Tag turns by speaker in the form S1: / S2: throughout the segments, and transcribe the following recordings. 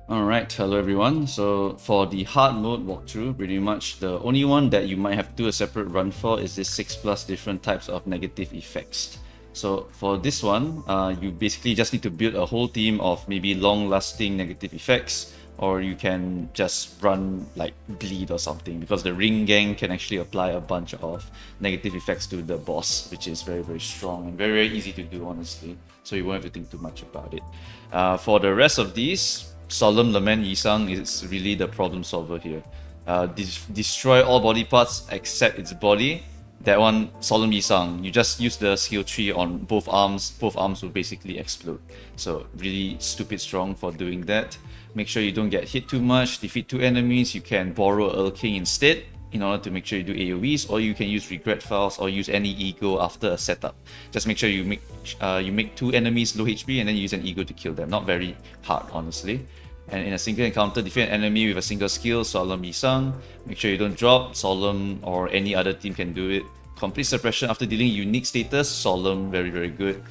S1: Alright, hello everyone. So for the hard mode walkthrough, pretty much the only one that you might have to do a separate run for is this 6+ different types of negative effects. So for this one, you basically just need to build a whole team of maybe long-lasting negative effects, or you can just run like bleed or something, because the ring gang can actually apply a bunch of negative effects to the boss, which is very strong and very easy to do, honestly. So you won't have to think too much about it. For the rest of these, Solemn Lament Yi Sang is really the problem solver here. Destroy all body parts except its body. That one, Solemn Yi Sang, you just use the skill tree on both arms will basically explode. So really stupid strong for doing that. Make sure you don't get hit too much, defeat 2 enemies, you can borrow Earl King instead in order to make sure you do AoEs, or you can use regret files or use any ego after a setup. Just make sure you make 2 enemies low HP and then use an ego to kill them. Not very hard, honestly. And in a single encounter, defeat an enemy with a single skill, Solemn Yi Sang. Make sure you don't drop, Solemn or any other team can do it. Complete suppression after dealing unique status, Solemn, very good.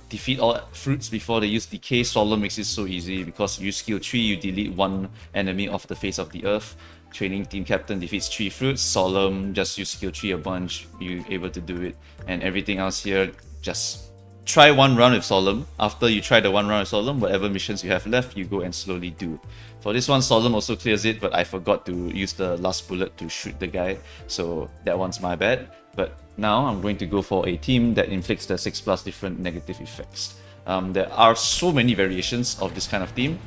S1: Defeat all fruits before they use decay, Solemn makes it so easy because you use skill 3, you delete 1 enemy off the face of the earth. Training team captain defeats 3 fruits, Solemn, just use skill 3 a bunch, you're able to do it. And everything else here, just try 1 round with Solemn. After you try the 1 round with Solemn, whatever missions you have left, you go and slowly do. For this one, Solemn also clears it, but I forgot to use the last bullet to shoot the guy, so that one's my bad. But now I'm going to go for a team that inflicts the 6+ different negative effects. There are so many variations of this kind of team,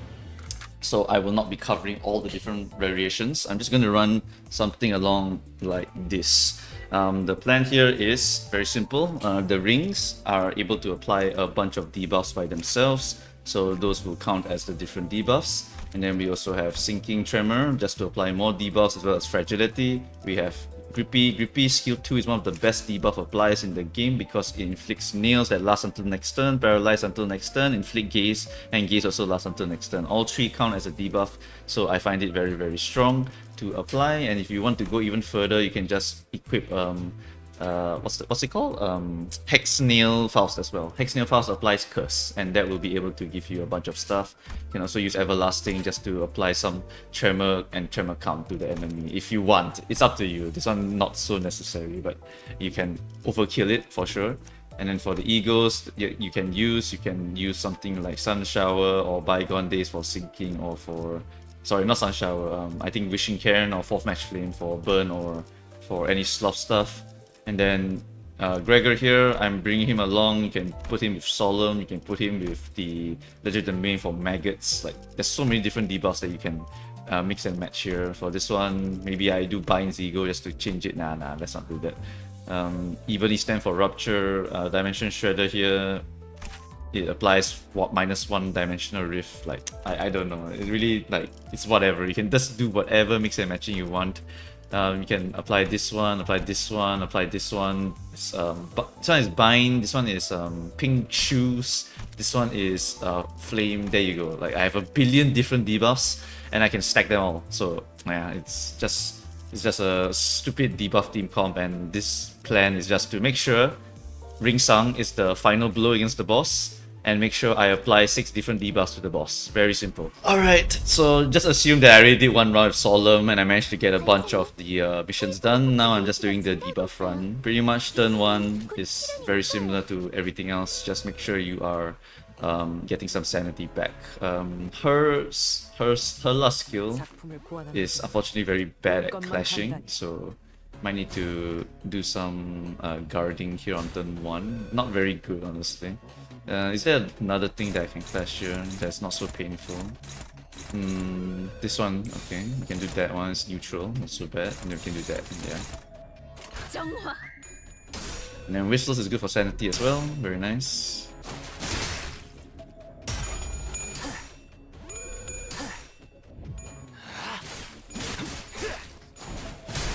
S1: so I will not be covering all the different variations. I'm just going to run something along like this. The plan here is very simple. The rings are able to apply a bunch of debuffs by themselves, so those will count as the different debuffs. And then we also have Sinking Tremor, just to apply more debuffs, as well as Fragility. We have Grippy. Grippy skill 2 is one of the best debuff applies in the game because it inflicts nails that last until next turn, paralyze until next turn, inflict gaze, and gaze also lasts until next turn. All 3 count as a debuff, so I find it very strong to apply. And if you want to go even further, you can just equip what's it called? Hex Nail Faust as well. Hex Nail Faust applies Curse, and that will be able to give you a bunch of stuff. You can also use Everlasting just to apply some Tremor and Tremor count to the enemy if you want. It's up to you. This one not so necessary, but you can overkill it for sure. And then for the egos, you can use something like Sun Shower or Bygone Days for sinking, or for not Sun Shower. I think Wishing Cairn or 4th Match Flame for burn or for any sloth stuff. And then Gregor here, I'm bringing him along. You can put him with Solemn, you can put him with the Legend Domain for maggots. Like, there's so many different debuffs that you can mix and match here. For this one, maybe I do Bind's Ego just to change it. Nah, let's not do that. Evenly Stand for Rupture, Dimension Shredder here. It applies -1 dimensional rift. Like, I don't know. It really, like, it's whatever. You can just do whatever mix and matching you want. You can apply this one, apply this one, apply this one. This one is Bind, this one is Pink Shoes, this one is Flame. There you go. Like, I have a billion different debuffs and I can stack them all. So yeah, it's just a stupid debuff team comp, and this plan is just to make sure Ring Sang is the final blow against the boss, and make sure I apply 6 different debuffs to the boss. Very simple. Alright, so just assume that I already did 1 round of Solemn and I managed to get a bunch of the missions done. Now I'm just doing the debuff run. Pretty much turn 1 is very similar to everything else. Just make sure you are getting some sanity back. Her last skill is unfortunately very bad at clashing, so might need to do some guarding here on turn 1. Not very good, honestly. Is there another thing that I can clash here that's not so painful? This one, okay. We can do that one, it's neutral, not so bad. And then we can do that in there. And then Whistles is good for sanity as well, very nice.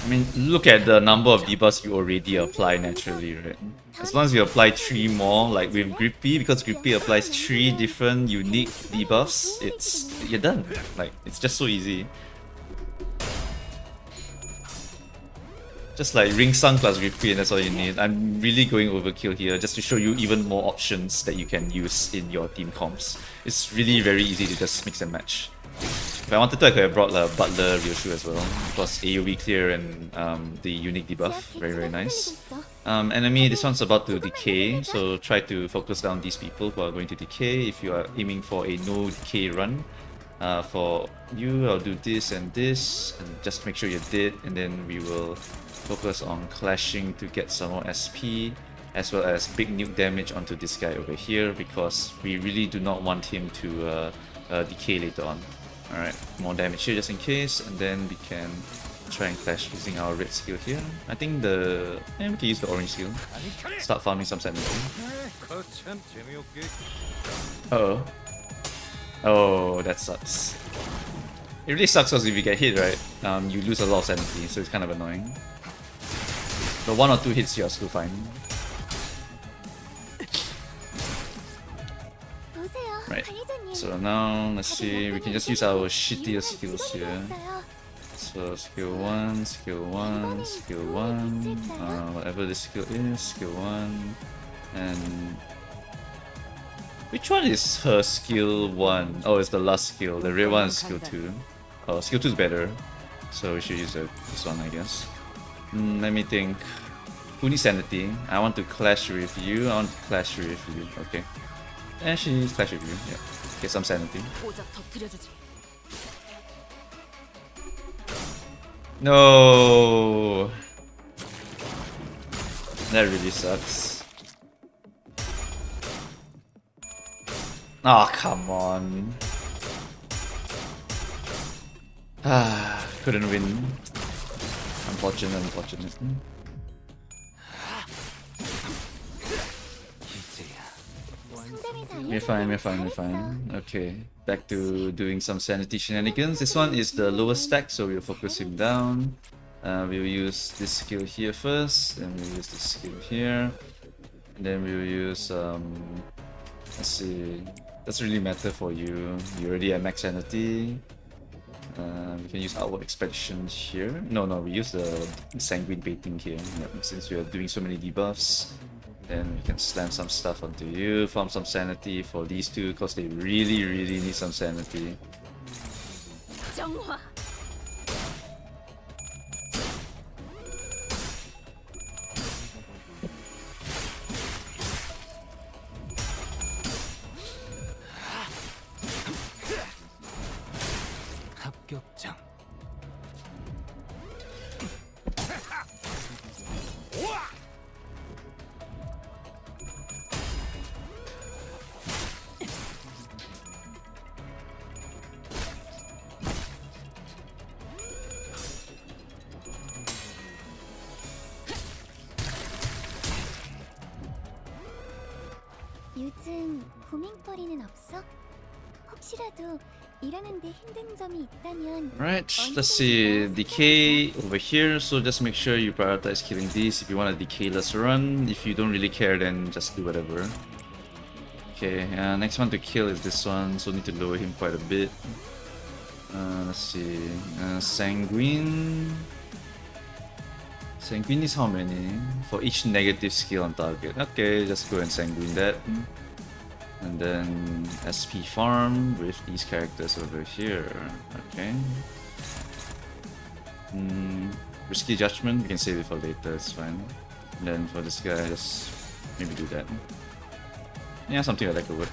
S1: I mean, look at the number of debuffs you already apply naturally, right? As long as you apply 3 more, like with Grippy, because Grippy applies 3 different unique debuffs, you're done. Like, it's just so easy. Just like Ring Sang plus Grippy, and that's all you need. I'm really going overkill here just to show you even more options that you can use in your team comps. It's really very easy to just mix and match. If I wanted to, I could have brought Butler Ryoshu as well, because AoE clear and the unique debuff, very very nice. Enemy, this one's about to decay, so try to focus down these people who are going to decay. If you are aiming for a no decay run, for you, I'll do this and this, and just make sure you're dead, and then we will focus on clashing to get some more SP, as well as big nuke damage onto this guy over here, because we really do not want him to decay later on. Alright, more damage here just in case, and then we can try and clash using our red skill here. I think we can use the orange skill. Start farming some sanity. Uh-oh. Oh, that sucks. It really sucks because if you get hit, right, you lose a lot of sanity, so it's kind of annoying. But 1 or 2 hits, you're still fine. Right, so now, let's see, we can just use our shittier skills here. So, skill 1, skill 1, skill 1, whatever this skill is, skill 1, and... Which one is her skill 1? Oh, it's the last skill. The red one is skill 2. Oh, skill 2 is better. So we should use this one, I guess. Let me think. Who needs sanity? I want to clash with you. I want to clash with you. Okay. Actually, clash with you. Yeah. Get some sanity. No! That really sucks. Oh, come on. Ah, couldn't win. Unfortunate. We're fine. Okay, back to doing some sanity shenanigans. This one is the lowest stack, so we'll focus him down. We'll use this skill here first, then we'll use this skill here. And then we'll use, let's see, doesn't really matter for you. You're already at max sanity. We can use outward expansion here. No, we use the sanguine baiting here. Yep, since we are doing so many debuffs, then we can slam some stuff onto you, farm some sanity for these two, because they really need some sanity.
S2: 요즘 고민거리는 없어? 혹시라도 일하는데 힘든 점이 있다면
S1: Right, let's see, decay over here, so just make sure you prioritize killing these. If you want a decay-less run, if you don't really care, then just do whatever. Okay, next one to kill is this one, so need to lower him quite a bit. Let's see, Sanguine. Sanguine is how many? For each negative skill on target. Okay, just go and Sanguine that. And then SP farm with these characters over here. Okay. Risky Judgment, we can save it for later, it's fine. And then for this guy, just maybe do that. Yeah, something like that could work.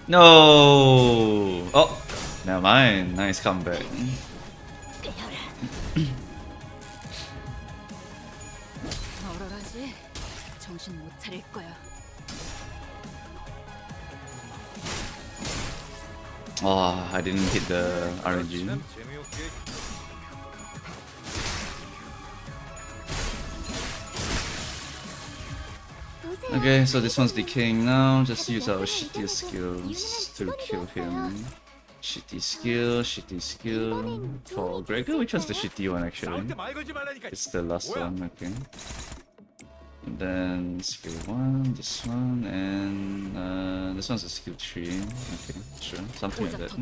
S1: No! Oh! Never mind, nice comeback. Oh, I didn't hit the RNG. Okay, so this one's decaying now. Just use our shitty skills to kill him. Shitty skill. For Gregor, which one's the shitty one actually? It's the last one, okay. And then skill 1, this one, and this one's a skill 3. Okay, sure, something like that.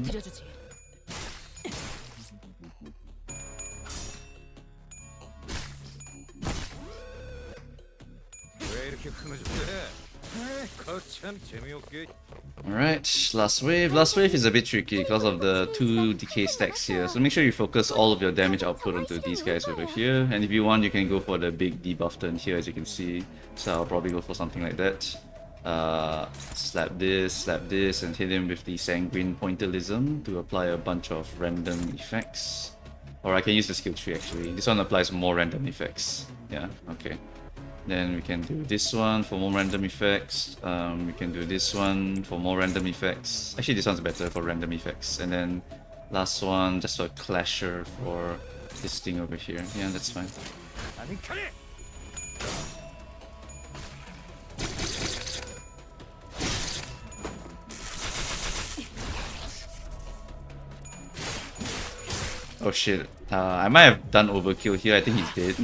S1: Alright, last wave. Last wave is a bit tricky because of the 2 decay stacks here. So make sure you focus all of your damage output onto these guys over here. And if you want, you can go for the big debuff turn here, as you can see. So I'll probably go for something like that. Slap this, and hit him with the Sanguine Pointillism to apply a bunch of random effects. Or I can use the skill tree actually. This one applies more random effects. Yeah, okay. Then we can do this one for more random effects. We can do this one for more random effects. Actually, this one's better for random effects. And then last one, just a clasher for this thing over here. Yeah, that's fine. Oh shit. I might have done overkill here. I think he's dead.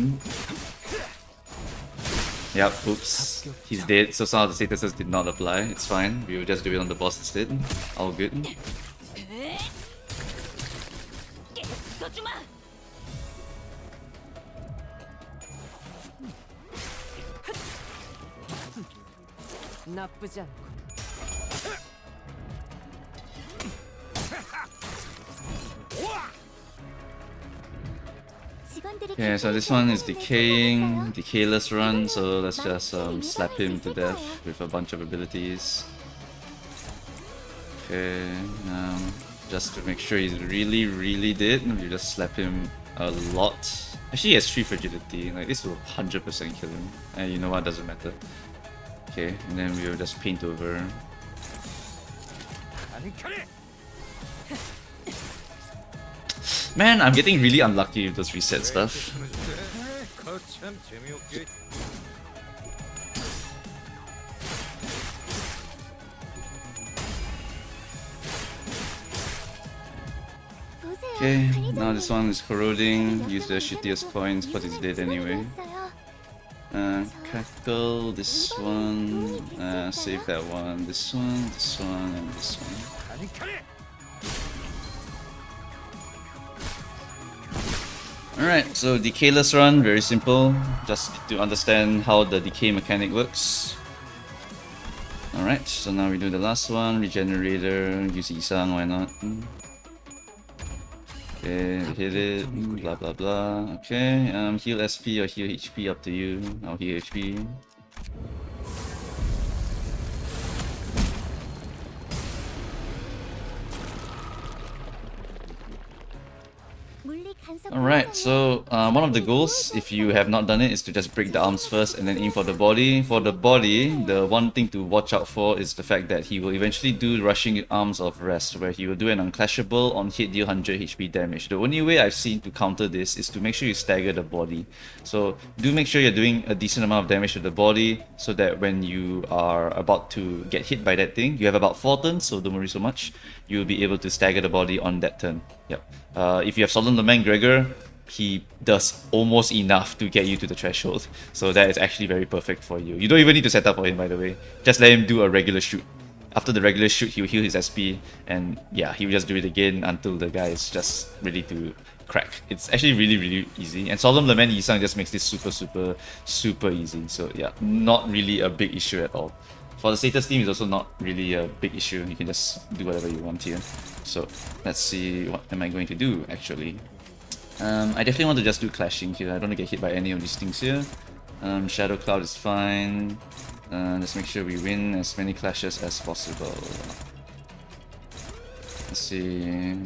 S1: Yep, oops. He's dead, so some of the statuses did not apply. It's fine. We will just do it on the boss instead. All good. Okay, so this one is decaying, decayless run, so let's just slap him to death with a bunch of abilities. Okay, just to make sure he's really dead, we just slap him a lot. Actually, he has 3 fragility, like this will 100% kill him. And you know what, doesn't matter. Okay, and then we'll just paint over. Man, I'm getting really unlucky with those reset stuff. Okay, now this one is corroding. Use the shittiest coins because it's dead anyway. Crackle, this one, save that one, this one, and this one. Alright, so decayless run, very simple, just to understand how the decay mechanic works. Alright, so now we do the last one, regenerator, use Yi Sang, why not? Okay, hit it, blah blah blah. Okay, heal SP or heal HP, up to you. I'll heal HP. Alright, so one of the goals, if you have not done it, is to just break the arms first and then aim for the body. For the body, the one thing to watch out for is the fact that he will eventually do rushing arms of rest, where he will do an unclashable on hit deal 100 HP damage. The only way I've seen to counter this is to make sure you stagger the body. So do make sure you're doing a decent amount of damage to the body, so that when you are about to get hit by that thing, you have about 4 turns, so don't worry so much. You'll be able to stagger the body on that turn. Yep. If you have Solemn Lament Gregor, he does almost enough to get you to the threshold. So that is actually very perfect for you. You don't even need to set up for him, by the way. Just let him do a regular shoot. After the regular shoot, he'll heal his SP, and yeah, he'll just do it again until the guy is just ready to crack. It's actually really easy. And Solemn Lament Yi Sang just makes this super easy. So yeah, not really a big issue at all. For the status team, it's also not really a big issue. You can just do whatever you want here. So let's see, what am I going to do actually. I definitely want to just do clashing here. I don't want to get hit by any of these things here. Shadow Cloud is fine. Let's make sure we win as many clashes as possible. Let's see.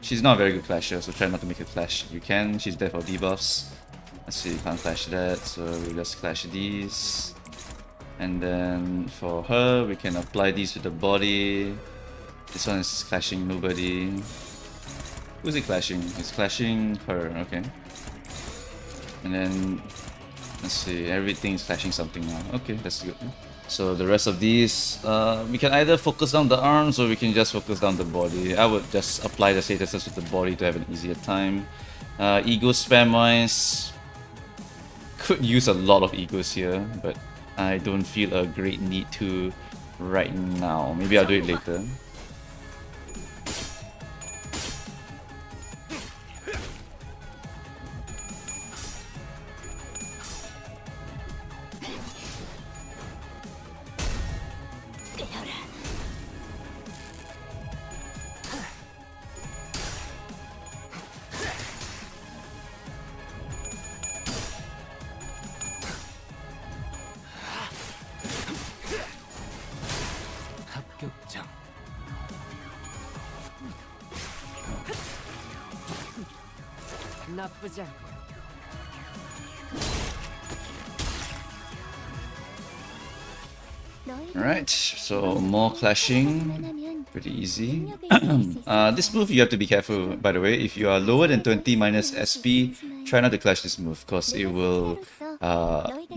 S1: She's not a very good clasher, so try not to make her clash. You can. She's there for debuffs. Let's see, you can't clash that, so we'll just clash these. And then for her, we can apply these to the body. This one is clashing nobody. Who's it clashing? It's clashing her, okay. And then, let's see, everything is clashing something now. Okay, that's good. So the rest of these, we can either focus down the arms or we can just focus down the body. I would just apply the statuses with the body to have an easier time. Ego spam wise, could use a lot of egos here, but I don't feel a great need to right now. Maybe I'll do it later.
S3: 나쁘지 않고.
S1: Alright, so more clashing. Pretty easy. This move you have to be careful, by the way. If you are lower than 20 minus SP, try not to clash this move, because it will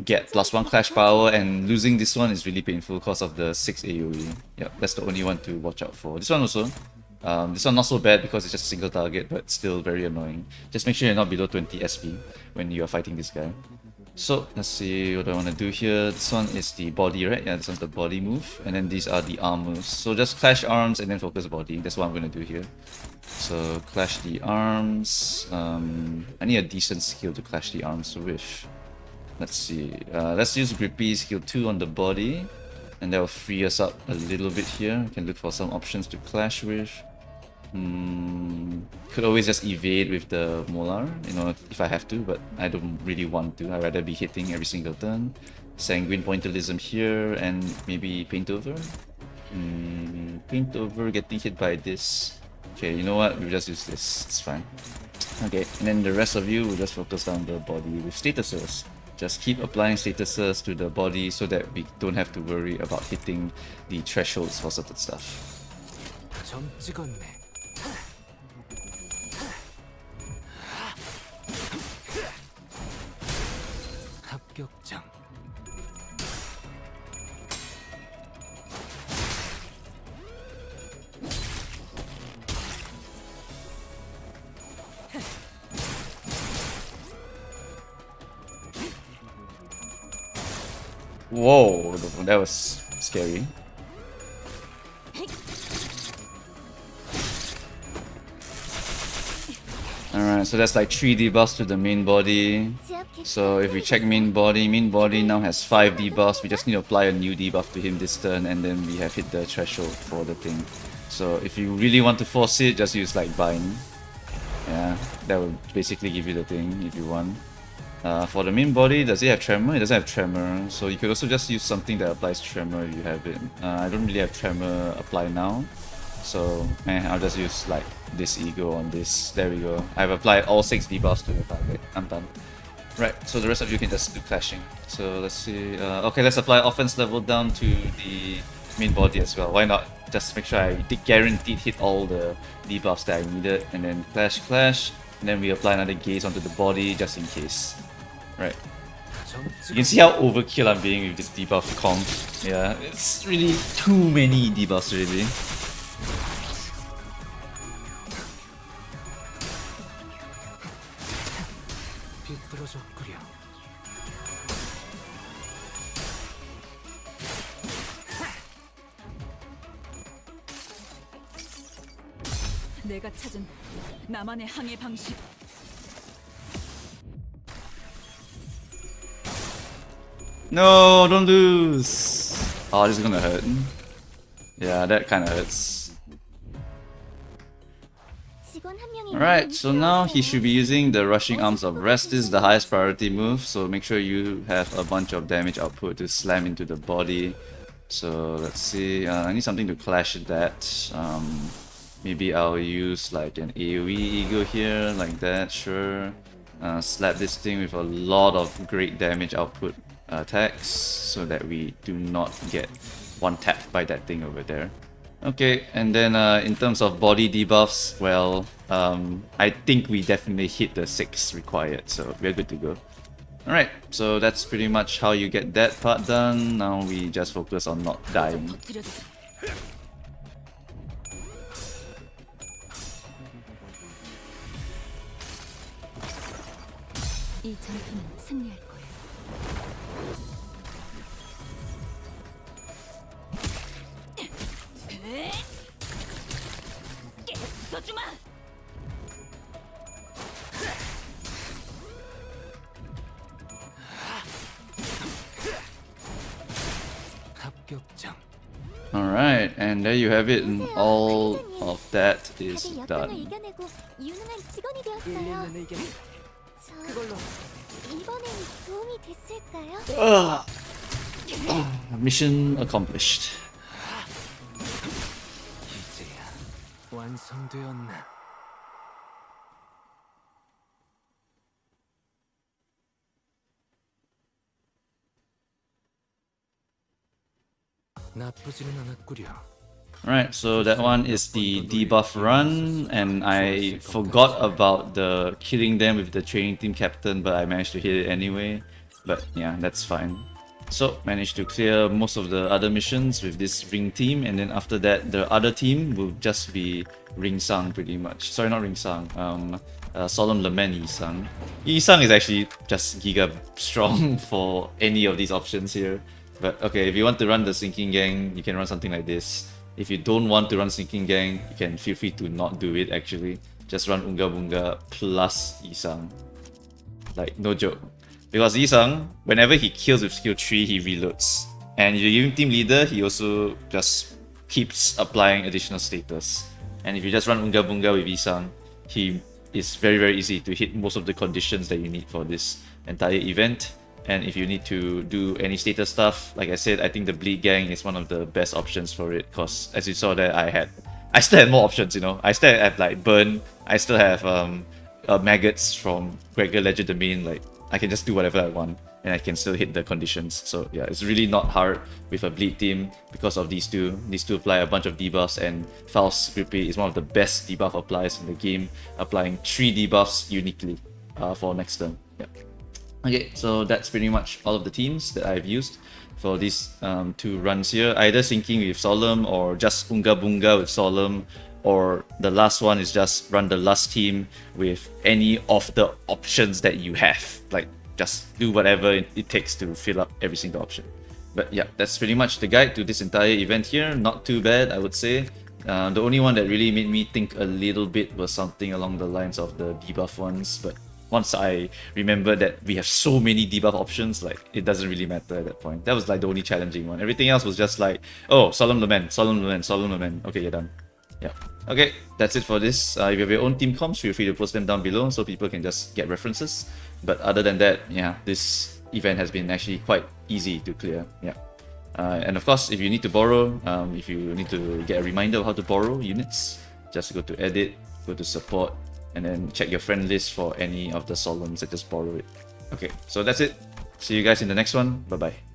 S1: get +1 clash power, and losing this one is really painful because of the 6 AoE. Yep, that's the only one to watch out for. This one also. This one not so bad because it's just a single target, but still very annoying. Just make sure you're not below 20 SP when you are fighting this guy. So let's see what I want to do here. This one is the body, right? Yeah, this one's the body move, and then these are the arm moves. So just clash arms and then focus body. That's what I'm going to do here. So clash the arms. I need a decent skill to clash the arms with. Let's see. Let's use Grippy skill 2 on the body, and that will free us up a little bit here. We can look for some options to clash with. Could always just evade with the Molar, you know, if I have to, but I don't really want to. I'd rather be hitting every single turn. Sanguine Pointillism here, and maybe Paint Over. Paint Over getting hit by this. Okay, you know what? We'll just use this. It's fine. Okay, and then the rest of you will just focus on the body with statuses. Just keep applying statuses to the body so that we don't have to worry about hitting the thresholds for certain stuff.
S3: 점 찍었네. 합격장.
S1: Whoa, that was scary. Alright, so that's like 3 debuffs to the main body. So if we check main body now has 5 debuffs. We just need to apply a new debuff to him this turn, and then we have hit the threshold for the thing. So if you really want to force it, just use like Bind. Yeah, that will basically give you the thing if you want. For the main body, does it have Tremor? It doesn't have Tremor, so you could also just use something that applies Tremor if you have it. I don't really have Tremor apply now, so I'll just use like this Ego on this. There we go. I've applied all 6 debuffs to the target. I'm done. Right, so the rest of you can just do clashing. So let's see. Okay, let's apply offense level down to the main body as well. Why not? Just make sure I guaranteed hit all the debuffs that I needed, and then clash, and then we apply another gaze onto the body just in case. Right. You can see how overkill I'm being with this debuff comp. Yeah, it's really too many debuffs really.
S3: 비뚤어졌구려. 내가 찾은 나만의 항해 방식.
S1: No, don't lose. Oh, this is gonna hurt. Yeah, that kind of hurts. Alright, so now he should be using the Rushing Arms of Rest. This is the highest priority move, so make sure you have a bunch of damage output to slam into the body. So let's see, I need something to clash that. Maybe I'll use like an AoE Ego here, like that, sure. Slap this thing with a lot of great damage output attacks so that we do not get one tapped by that thing over there. Okay, and then in terms of body debuffs, well, I think we definitely hit the 6 required, so we're good to go. Alright, so that's pretty much how you get that part done. Now we just focus on not dying.
S2: 이 전투는 승리할 거야. 써주마.
S3: 합격장.
S1: Alright, and there you have it, and all of that is done.
S2: 이겨내고 유능한 직원이 되었어요.
S3: 일리는 의견.
S2: 저
S3: 그걸로
S2: 이번엔 도움이 됐을까요?
S1: Mission accomplished.
S3: 이제야 완성되었나? 나쁘지는 않았구려.
S1: Alright, so that one is the debuff run, and I forgot about the killing them with the training team captain, but I managed to hit it anyway. But yeah, that's fine. So managed to clear most of the other missions with this ring team, and then after that the other team will just be Ring Sang pretty much. Sorry, not Ring Sang. Solemn Lament Yi Sang. Yi Sang is actually just giga strong for any of these options here. But okay, if you want to run the Sinking Gang, you can run something like this. If you don't want to run Sinking Gang, you can feel free to not do it actually. Just run Unga Bunga plus Yi Sang. Like, no joke. Because Yi Sang, whenever he kills with skill 3, he reloads. And if you give him team leader, he also just keeps applying additional status. And if you just run Unga Bunga with Yi Sang, he is very easy to hit most of the conditions that you need for this entire event. And if you need to do any status stuff, like I said, I think the Bleed Gang is one of the best options for it, because as you saw there, I still had more options, you know. I still have like Burn, I still have Maggots from Gregor Legend Domain. Like, I can just do whatever I want and I can still hit the conditions. So yeah, it's really not hard with a Bleed team because of these two. These two apply a bunch of debuffs, and Faust Grippy is one of the best debuff appliers in the game, applying 3 debuffs uniquely for next turn. Yeah. Okay, so that's pretty much all of the teams that I've used for these 2 runs here. Either Sinking with Solemn, or just Unga Bunga with Solemn, or the last one is just run the last team with any of the options that you have. Like, just do whatever it takes to fill up every single option. But yeah, that's pretty much the guide to this entire event here. Not too bad, I would say. The only one that really made me think a little bit was something along the lines of the debuff ones, but once I remember that we have so many debuff options, like, it doesn't really matter at that point. That was like the only challenging one. Everything else was just like, oh, Solemn Lament, Solemn Lament, Solemn Lament. Okay, you're done. Yeah. Okay, that's it for this. If you have your own team comps, feel free to post them down below so people can just get references. But other than that, yeah, this event has been actually quite easy to clear. Yeah. And of course, if you need to borrow, if you need to get a reminder of how to borrow units, just go to edit, go to support, and then check your friend list for any of the Solemns that just borrow it. Okay, so that's it. See you guys in the next one. Bye bye.